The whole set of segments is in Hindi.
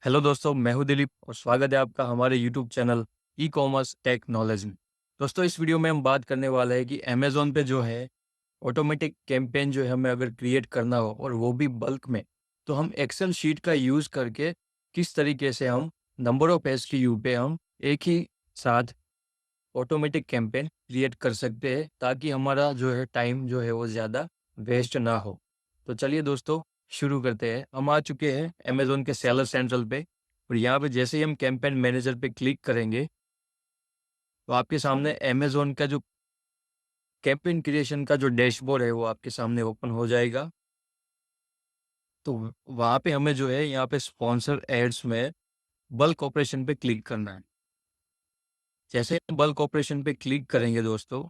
हेलो दोस्तों, मैं हूं दिलीप और स्वागत है आपका हमारे YouTube channel e commerce tech knowledge में। दोस्तों, इस वीडियो में हम बात करने वाले हैं कि अमेज़ॉन पे जो है ऑटोमेटिक कैंपेन जो है हमें अगर क्रिएट करना हो और वो भी बल्क में, तो हम एक्सेल शीट का यूज़ करके किस तरीके से हम नंबर ऑफ एसक्यू पे हम एक ही साथ ऑटोमेटिक कैंपेन क्रिएट कर सकते हैं ताकि हमारा जो है टाइम जो है वो ज़्यादा वेस्ट ना हो। तो चलिए दोस्तों, शुरू करते हैं। हम आ चुके हैं अमेज़न के सेलर सेंट्रल पे और यहाँ पे जैसे ही हम कैंपेन मैनेजर पे क्लिक करेंगे, तो आपके सामने अमेज़न का जो कैंपेन क्रिएशन का जो डैशबोर्ड है वो आपके सामने ओपन हो जाएगा। तो वहाँ पे हमें जो है यहाँ पे स्पॉन्सर एड्स में बल्क ऑपरेशन पे क्लिक करना है। जैसे ही बल्क ऑपरेशन पे क्लिक करेंगे दोस्तों,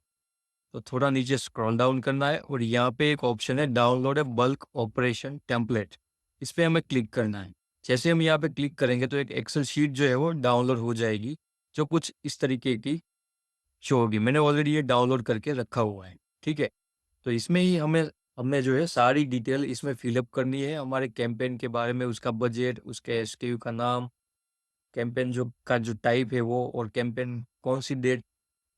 तो थोड़ा नीचे स्क्रॉल डाउन करना है और यहाँ पे एक ऑप्शन है डाउनलोड ए बल्क ऑपरेशन टेम्पलेट। इस पे हमें क्लिक करना है। जैसे हम यहाँ पे क्लिक करेंगे तो एक एक्सेल शीट जो है वो डाउनलोड हो जाएगी, जो कुछ इस तरीके की शो होगी। मैंने ऑलरेडी ये डाउनलोड करके रखा हुआ है, ठीक है। तो इसमें ही हमें हमें जो है सारी डिटेल इसमें फिलअप करनी है हमारे कैंपेन के बारे में, उसका बजट, उसके एसक्यू का नाम, कैंपेन जो टाइप है वो, और कैंपेन कौन सी डेट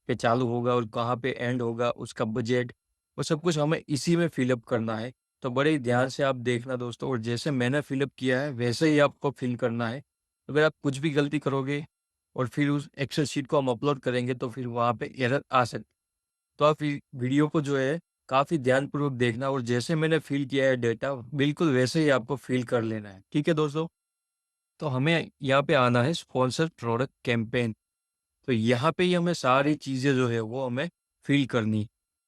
पे चालू होगा और कहाँ पे एंड होगा, उसका बजट, वो सब कुछ हमें इसी में फिलअप करना है। तो बड़े ही ध्यान से आप देखना दोस्तों, और जैसे मैंने फिलअप किया है वैसे ही आपको फिल करना है। अगर आप कुछ भी गलती करोगे और फिर उस एक्सेल शीट को हम अपलोड करेंगे तो फिर वहाँ पे एरर आ सकती। तो आप वीडियो को जो है काफ़ी ध्यानपूर्वक देखना, और जैसे मैंने फिल किया है डेटा बिल्कुल वैसे ही आपको फिल कर लेना है, ठीक है दोस्तों। तो हमें यहाँ पे आना है स्पॉन्सर प्रोडक्ट कैंपेन। तो यहाँ पे ही हमें सारी चीज़ें जो है वो हमें फ़िल करनी,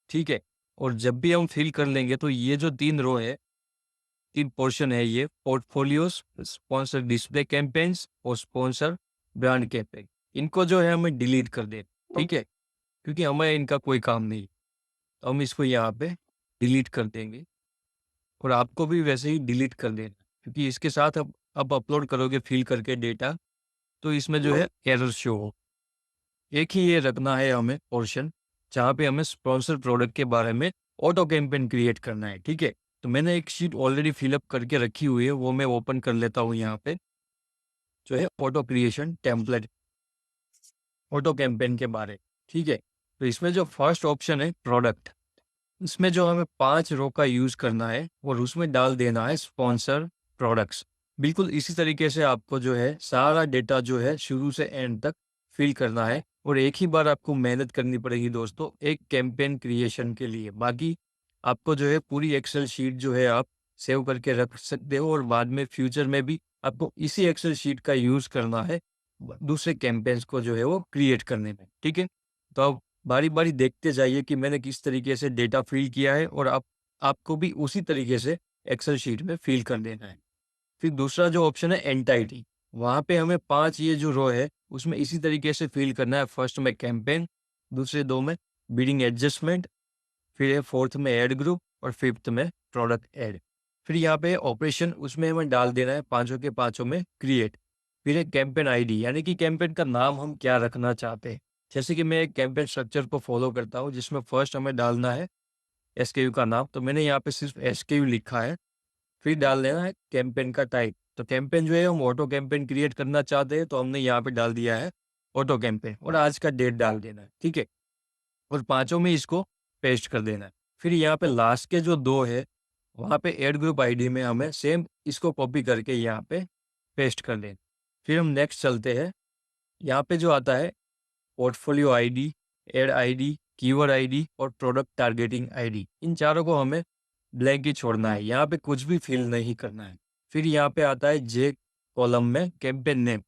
ठीक है? और जब भी हम फ़िल कर लेंगे तो ये जो 3 रो है, 3 पोर्शन है, ये पोर्टफोलियोज़, स्पॉन्सर डिस्प्ले कैंपेन्स और स्पॉन्सर ब्रांड कैंपेन। इनको जो है हमें डिलीट कर देना, ठीक है? क्योंकि हमें इनका कोई काम नहीं। तो हम इसको यहाँ पे डिलीट कर देंगे और आपको भी वैसे ही डिलीट कर देना, क्योंकि इसके साथ अब अपलोड करोगे फ़िल करके डेटा, तो इसमें जो है एरर शो हो। एक ही ये रखना है हमें पोर्शन, जहाँ पे हमें स्पॉन्सर प्रोडक्ट के बारे में ऑटो कैंपेन क्रिएट करना है, ठीक है। तो मैंने एक शीट ऑलरेडी फिलअप करके रखी हुई है, वो मैं ओपन कर लेता हूँ यहाँ पे, जो है auto creation template, auto campaign के बारे, ठीक है। तो इसमें जो फर्स्ट ऑप्शन है प्रोडक्ट, इसमें जो हमें 5 रो का यूज़ करना है और उसमें डाल देना है स्पॉन्सर प्रोडक्ट्स। बिल्कुल इसी तरीके से आपको जो है सारा डेटा जो है शुरू से एंड तक फिल करना है, और एक ही बार आपको मेहनत करनी पड़ेगी दोस्तों एक कैंपेन क्रिएशन के लिए। बाकी आपको जो है पूरी एक्सेल शीट जो है आप सेव करके रख सकते हो, और बाद में फ्यूचर में भी आपको इसी एक्सेल शीट का यूज़ करना है दूसरे कैंपेन्स को जो है वो क्रिएट करने में, ठीक है। तो आप बारी-बारी देखते जाइए कि मैंने किस तरीके से डेटा फ़िल किया है, और आपको भी उसी तरीके से एक्सेल शीट में फ़िल कर देना है। फिर दूसरा जो ऑप्शन है एंटाइटी, वहाँ पे हमें 5 ये जो रो है, उसमें इसी तरीके से फ़िल करना है। फर्स्ट में कैंपेन, दूसरे 2 में बिडिंग एडजस्टमेंट, फिर है फोर्थ में ऐड ग्रुप और फिफ्थ में प्रोडक्ट ऐड। फिर यहाँ पे ऑपरेशन, उसमें हमें डाल देना है पाँचों के पाँचों में क्रिएट। फिर है कैंपेन आईडी, यानी कि कैंपेन का नाम हम क्या रखना चाहते हैं। जैसे कि मैं एक कैंपेन स्ट्रक्चर को फॉलो करता हूँ, जिसमें फर्स्ट हमें डालना है एसकेयू का नाम, तो मैंने यहाँ पे सिर्फ एसकेयू लिखा है। फिर डाल देना है कैंपेन का टाइप, तो कैंपेन जो है हम ऑटो कैंपेन क्रिएट करना चाहते हैं, तो हमने यहाँ पे डाल दिया है ऑटो कैंपेन, और आज का डेट डाल देना है, ठीक है। और पाँचों में इसको पेस्ट कर देना है। फिर यहाँ पे लास्ट के जो 2 है, वहाँ पे ऐड ग्रुप आईडी में हमें सेम इसको कॉपी करके यहाँ पे पेस्ट कर देना। फिर हम नेक्स्ट चलते हैं। यहाँ पे जो आता है portfolio ID, add ID, keyword ID और प्रोडक्ट टारगेटिंग आईडी, इन चारों को हमें ब्लैंक ही छोड़ना है, यहाँ पे कुछ भी फिल नहीं करना है। फिर यहाँ पे आता है जे कॉलम में कैंपेन नेम।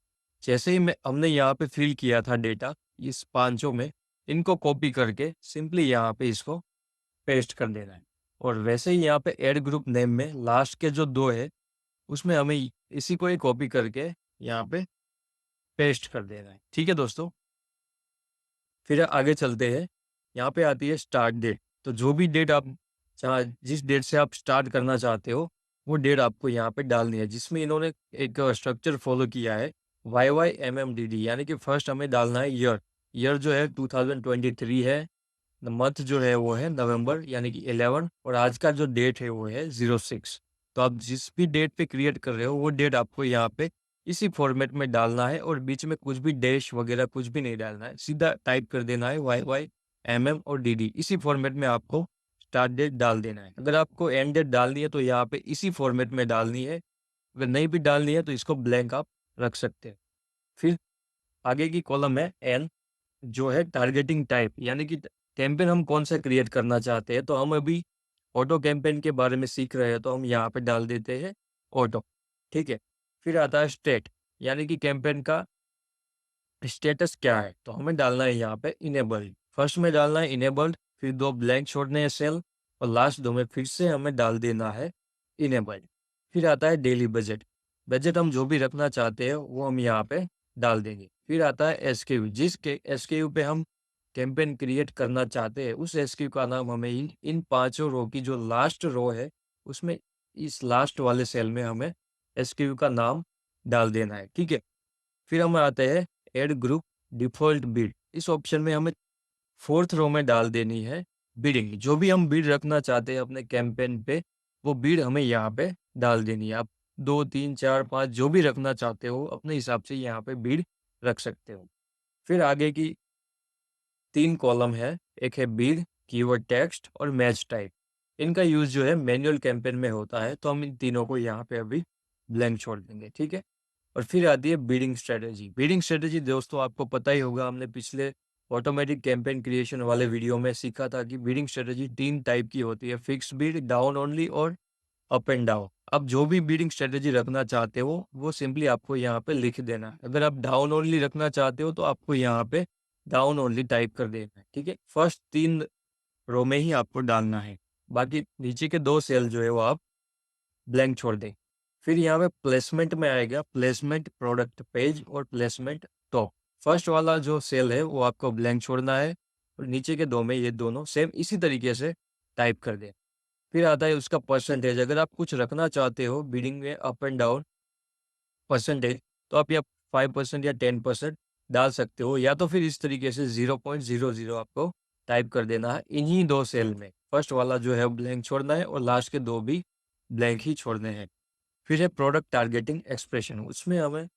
जैसे ही मैं हमने यहाँ पे फिल किया था डेटा इस पांचों में, इनको कॉपी करके सिंपली यहाँ पे इसको पेस्ट कर देना है। और वैसे ही यहाँ पे ऐड ग्रुप नेम में लास्ट के जो 2 है, उसमें हमें इसी को ही कॉपी करके यहाँ पे पेस्ट कर देना है, ठीक है दोस्तों। फिर आगे चलते हैं। यहाँ पे आती है स्टार्ट डेट। तो जो भी डेट आप जिस डेट से आप स्टार्ट करना चाहते हो, वो डेट आपको यहाँ पे डालनी है, जिसमें इन्होंने एक स्ट्रक्चर फॉलो किया है YYMMDD, यानी कि फर्स्ट हमें डालना है ईयर। ईयर जो है 2023 है। मंथ जो है वो है नवंबर, यानी कि 11, और आज का जो डेट है वो है 06। तो आप जिस भी डेट पे क्रिएट कर रहे हो वो डेट आपको यहाँ पे इसी फॉर्मेट में डालना है और बीच में कुछ भी डैश वगैरह कुछ भी नहीं डालना है, सीधा टाइप कर देना है YY, MM और DD। इसी फॉर्मेट में आपको स्टार्ट डेट डाल देना है। अगर आपको एंड डेट डालनी है तो यहाँ पे इसी फॉर्मेट में डालनी है, अगर नहीं भी डालनी है तो इसको ब्लैंक आप रख सकते हैं। फिर आगे की कॉलम है N, जो है टारगेटिंग टाइप, यानी कि कैंपेन हम कौन सा क्रिएट करना चाहते हैं। तो हम अभी ऑटो कैंपेन के बारे में सीख रहे हैं, तो हम यहाँ पे डाल देते हैं ऑटो। ठीक है। फिर आता है स्टेट, यानी कि कैंपेन का स्टेटस क्या है, तो हमें डालना है यहाँ पे इनेबल्ड। फर्स्ट में डालना है इनेबल्ड, फिर 2 ब्लैंक छोड़ने हैं सेल, और लास्ट 2 में फिर से हमें डाल देना है इनेबल्ड। फिर आता है डेली बजट। बजट हम जो भी रखना चाहते हैं वो हम यहाँ पे डाल देंगे। फिर आता है एसक्यू, जिस के एसक्यू पे हम कैंपेन क्रिएट करना चाहते हैं उस एसक्यू का नाम हमें इन पांचों रो की जो लास्ट रो है उसमें, इस लास्ट वाले सेल में हमें एसक्यू का नाम डाल देना है। ठीक है। फिर हम आते हैं ऐड ग्रुप डिफ़ॉल्ट बिड। इस ऑप्शन में हमें 4th रो में डाल देनी है बिडिंग। जो भी हम बिड रखना चाहते हैं अपने कैंपेन पे, वो बिड हमें यहाँ पे डाल देनी है। आप 2, 3, 4, 5 जो भी रखना चाहते हो अपने हिसाब से यहाँ पे बिड रख सकते हो। फिर आगे की 3 कॉलम है, एक है बिड, कीवर्ड टेक्स्ट और मैच टाइप। इनका यूज़ जो है मैनुअल कैंपेन में होता है, तो हम इन तीनों को यहाँ पे अभी ब्लैंक छोड़ देंगे। ठीक है। और फिर आती है बिडिंग स्ट्रेटजी। बिडिंग स्ट्रेटजी दोस्तों आपको पता ही होगा, हमने पिछले ऑटोमेटिक कैंपेन क्रिएशन वाले वीडियो में सीखा था कि बिडिंग स्ट्रेटजी 3 टाइप की होती है, फिक्स बिड, डाउन ओनली और अप एंड डाउन। अब जो भी बिडिंग स्ट्रेटजी रखना चाहते हो वो सिंपली आपको यहाँ पे लिख देना है। अगर आप डाउन ओनली रखना चाहते हो तो आपको यहाँ पे डाउन ओनली टाइप कर देना है। ठीक है। फर्स्ट 3 रो में ही आपको डालना है, बाकी नीचे के 2 सेल जो है वो आप ब्लैंक छोड़ दें। फिर यहाँ पे प्लेसमेंट में आएगा प्लेसमेंट प्रोडक्ट पेज और प्लेसमेंट टॉप। फर्स्ट वाला जो सेल है वो आपको ब्लैंक छोड़ना है और नीचे के 2 में ये दोनों सेम इसी तरीके से टाइप कर दें। फिर आता है उसका परसेंटेज। अगर आप कुछ रखना चाहते हो बिडिंग में अप एंड डाउन परसेंटेज, तो आप या 5% या 10% डाल सकते हो, या तो फिर इस तरीके से 0.00 आपको टाइप कर देना है इन्हीं 2 सेल में। फर्स्ट वाला जो है ब्लैंक छोड़ना है और लास्ट के 2 भी ब्लैंक ही छोड़ने हैं। फिर है प्रोडक्ट टारगेटिंग एक्सप्रेशन, उसमें हमें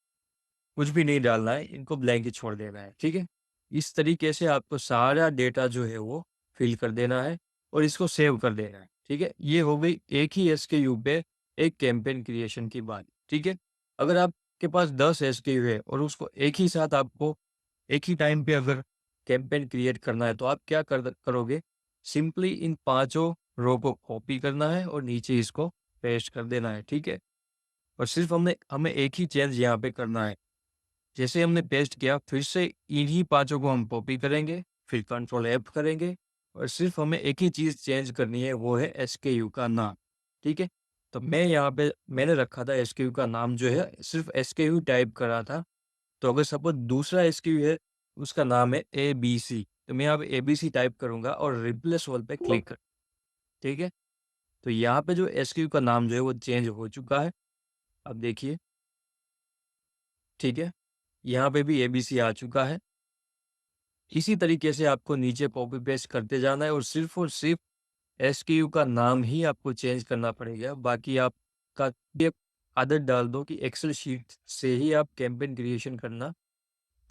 कुछ भी नहीं डालना है, इनको ब्लैंक ही छोड़ देना है। ठीक है। इस तरीके से आपको सारा डेटा जो है वो फिल कर देना है और इसको सेव कर देना है। ठीक है। ये हो गई एक ही एसकेयू पे एक कैंपेन क्रिएशन की बात। ठीक है। अगर आपके पास 10 एसकेयू है और उसको एक ही साथ आपको एक ही टाइम पे अगर कैंपेन क्रिएट करना है तो आप क्या करोगे, सिंपली इन पांचों रो को कॉपी करना है और नीचे इसको पेस्ट कर देना है। ठीक है। और सिर्फ हमें एक ही चेंज यहाँ पे करना है। जैसे हमने पेस्ट किया फिर से इन्हीं पांचों को हम कॉपी करेंगे, फिर कंट्रोल F करेंगे और सिर्फ हमें एक ही चीज़ चेंज करनी है, वो है एसकेयू का नाम। ठीक है। तो मैं यहाँ पे मैंने रखा था एसकेयू का नाम जो है सिर्फ एसकेयू टाइप करा था। तो अगर सपोज दूसरा एसक्यू है उसका नाम है ABC, तो मैं यहाँ पे ABC टाइप करूंगा और रिप्लेस ऑल पे क्लिक कर। ठीक है। तो यहाँ पे जो एसक्यू का नाम जो है वो चेंज हो चुका है। अब देखिए। ठीक है। यहाँ पे भी ABC आ चुका है। इसी तरीके से आपको नीचे कॉपी पेस्ट करते जाना है और सिर्फ एसक्यू का नाम ही आपको चेंज करना पड़ेगा। बाकी आपका ये आदत डाल दो कि एक्सेल शीट से ही आप कैंपेन क्रिएशन करना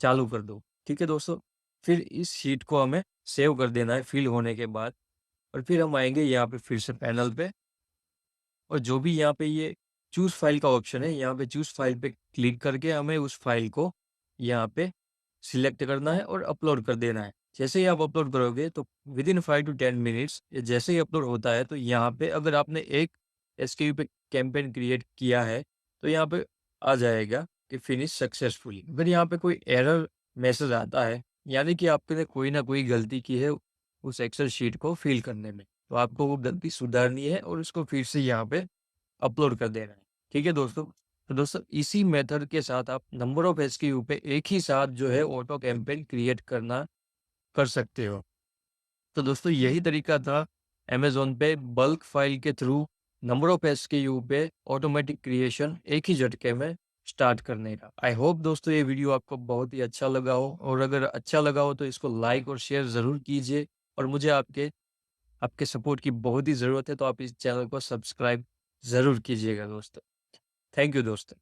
चालू कर दो। ठीक है दोस्तों। फिर इस शीट को हमें सेव कर देना है फिल होने के बाद, और फिर हम आएंगे यहाँ पे फिर से पैनल पे, और जो भी यहाँ पे ये चूज़ फाइल का ऑप्शन है, यहाँ पे चूज़ फाइल पे क्लिक करके हमें उस फाइल को यहाँ पे सिलेक्ट करना है और अपलोड कर देना है। जैसे ही आप अपलोड करोगे तो विदिन 5 टू 10 मिनट्स ये जैसे ही अपलोड होता है तो यहाँ पे अगर आपने एक एसक्यू पे कैंपेन क्रिएट किया है तो यहाँ पे आ जाएगा कि फिनिश सक्सेसफुली। अगर यहाँ पे कोई एरर मैसेज आता है, यानी कि आपने कोई ना कोई गलती की है उस एक्सेल शीट को फिल करने में, तो आपको वो गलती सुधारनी है और उसको फिर से यहाँ पे अपलोड कर देना है। ठीक है दोस्तों। तो दोस्तों इसी मेथड के साथ आप नंबर ऑफ एसक्यू पे एक ही साथ जो है ऑटो कैंपेन क्रिएट करना कर सकते हो। तो दोस्तों यही तरीका था अमेज़न पे बल्क फाइल के थ्रू नंबर ऑफ एसक्यू पे ऑटोमेटिक क्रिएशन एक ही झटके में स्टार्ट करने का। आई होप दोस्तों ये वीडियो आपको बहुत ही अच्छा लगा हो, और अगर अच्छा लगा हो तो इसको लाइक और शेयर ज़रूर कीजिए, और मुझे आपके आपके सपोर्ट की बहुत ही ज़रूरत है, तो आप इस चैनल को सब्सक्राइब ज़रूर कीजिएगा दोस्तों। थैंक यू दोस्तों।